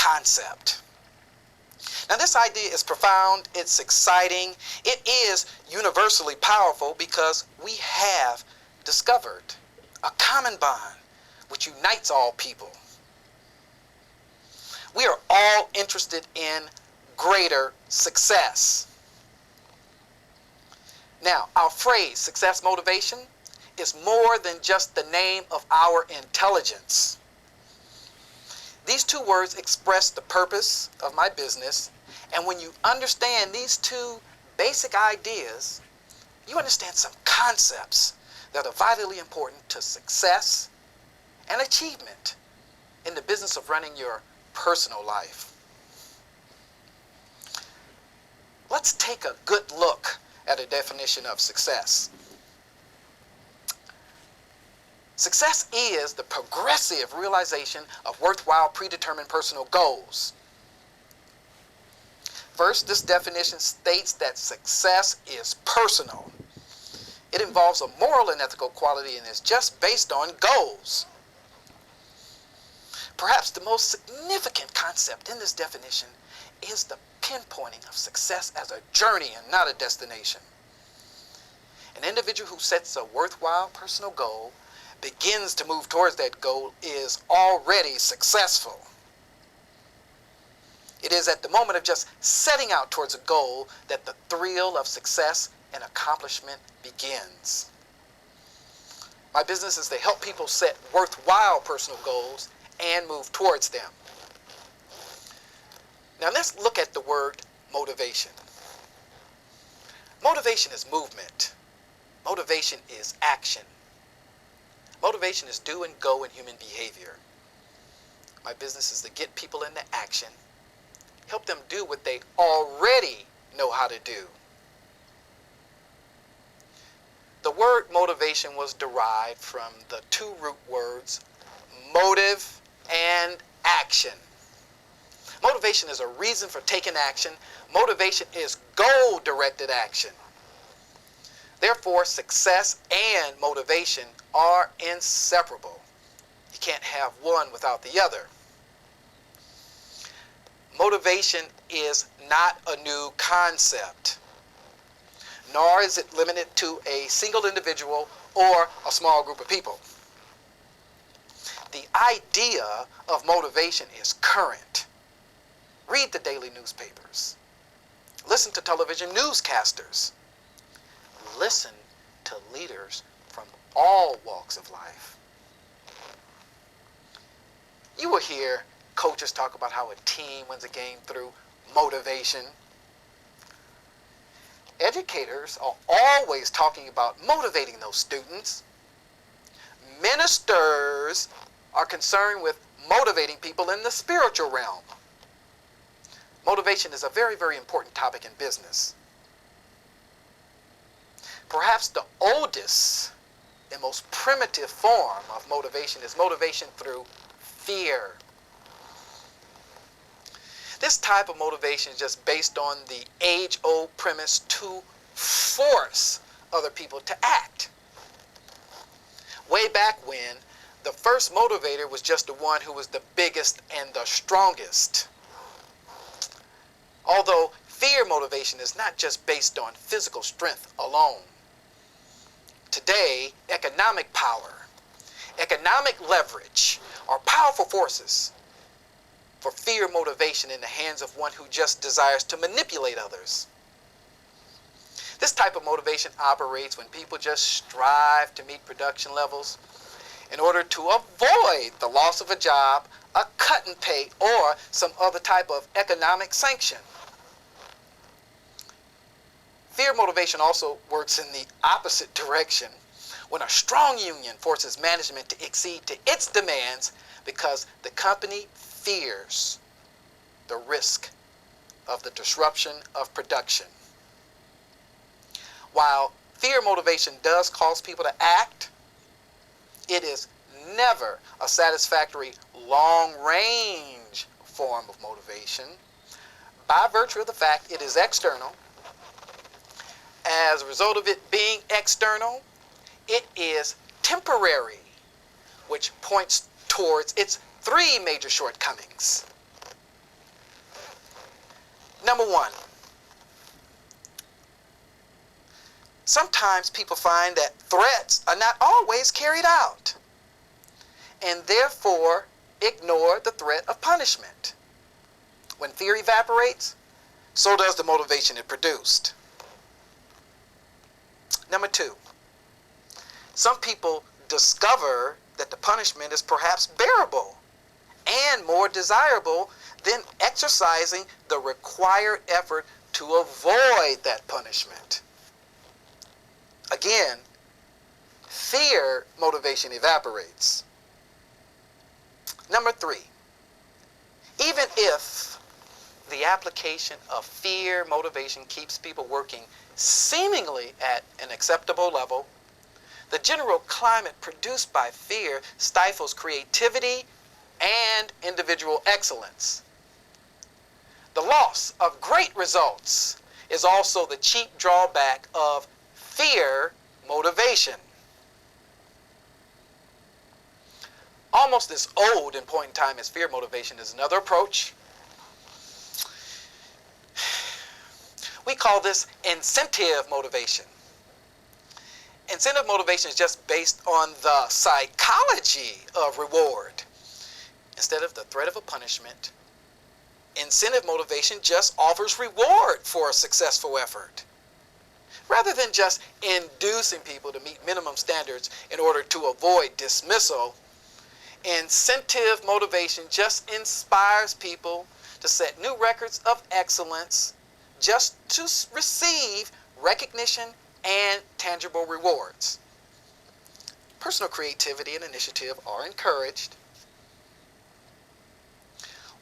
concept. Now, this idea is profound, it's exciting, it is universally powerful because we have discovered a common bond which unites all people. We are all interested in greater success. Now, our phrase, success motivation, is more than just the name of our intelligence. These two words express the purpose of my business, and when you understand these two basic ideas, you understand some concepts that are vitally important to success and achievement in the business of running your personal life. Let's take a good look at a definition of success. Success is the progressive realization of worthwhile predetermined personal goals. First, this definition states that success is personal. It involves a moral and ethical quality and is just based on goals. Perhaps the most significant concept in this definition is the pinpointing of success as a journey and not a destination. An individual who sets a worthwhile personal goal, begins to move towards that goal, is already successful. It is at the moment of just setting out towards a goal that the thrill of success and accomplishment begins. My business is to help people set worthwhile personal goals and move towards them. Now let's look at the word motivation. Motivation is movement. Motivation is action. Motivation is do and go in human behavior. My business is to get people into action, help them do what they already know how to do. The word motivation was derived from the two root words motive and action. Motivation is a reason for taking action. Motivation is goal-directed action. Therefore, success and motivation are inseparable. You can't have one without the other. Motivation is not a new concept, nor is it limited to a single individual or a small group of people. The idea of motivation is current. Read the daily newspapers. Listen to television newscasters. Listen to leaders from all walks of life. You will hear coaches talk about how a team wins a game through motivation. Educators are always talking about motivating those students. Ministers are concerned with motivating people in the spiritual realm. Motivation is a very, very important topic in business. Perhaps the oldest and most primitive form of motivation is motivation through fear. This type of motivation is just based on the age-old premise to force other people to act. Way back when, the first motivator was just the one who was the biggest and the strongest. Although fear motivation is not just based on physical strength alone. Today, economic power, economic leverage are powerful forces for fear motivation in the hands of one who just desires to manipulate others. This type of motivation operates when people just strive to meet production levels in order to avoid the loss of a job, a cut in pay, or some other type of economic sanction. Fear motivation also works in the opposite direction when a strong union forces management to accede to its demands because the company fears the risk of the disruption of production. While fear motivation does cause people to act, it is never a satisfactory long-range form of motivation by virtue of the fact it is external. As a result of it being external, it is temporary, which points towards its three major shortcomings. Number one, sometimes people find that threats are not always carried out, and therefore ignore the threat of punishment. When fear evaporates, so does the motivation it produced. Number two, some people discover that the punishment is perhaps bearable and more desirable than exercising the required effort to avoid that punishment. Again, fear motivation evaporates. Number three, even if the application of fear motivation keeps people working seemingly at an acceptable level, the general climate produced by fear stifles creativity and individual excellence. The loss of great results is also the cheap drawback of fear motivation. Almost as old in point in time as fear motivation is another approach. We call this incentive motivation. Incentive motivation is just based on the psychology of reward. Instead of the threat of a punishment, incentive motivation just offers reward for a successful effort. Rather than just inducing people to meet minimum standards in order to avoid dismissal, incentive motivation just inspires people to set new records of excellence just to receive recognition and tangible rewards. Personal creativity and initiative are encouraged,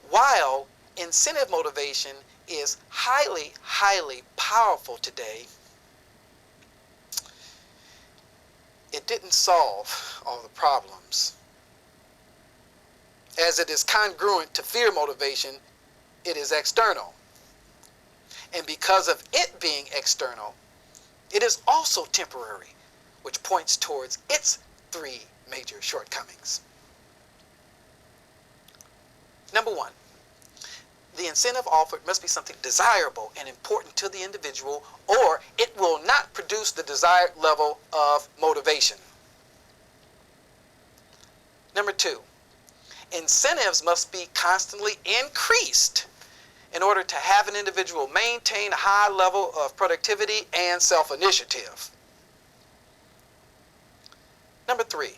while incentive motivation is highly, highly powerful today. It didn't solve all the problems. As it is congruent to fear motivation, it is external. And because of it being external, it is also temporary, which points towards its three major shortcomings. Number one, the incentive offered must be something desirable and important to the individual, or it will not produce the desired level of motivation. Number two, incentives must be constantly increased in order to have an individual maintain a high level of productivity and self-initiative. Number three,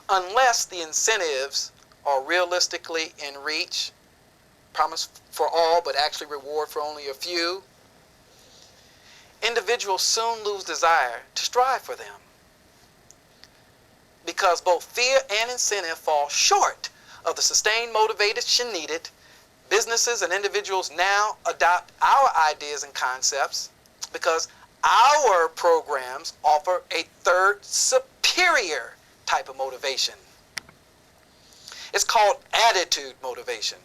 unless the incentives are realistically in reach, promise for all but actually reward for only a few, individuals soon lose desire to strive for them. Because both fear and incentive fall short of the sustained motivation needed, businesses and individuals now adopt our ideas and concepts because our programs offer a third superior type of motivation. It's called attitude motivation.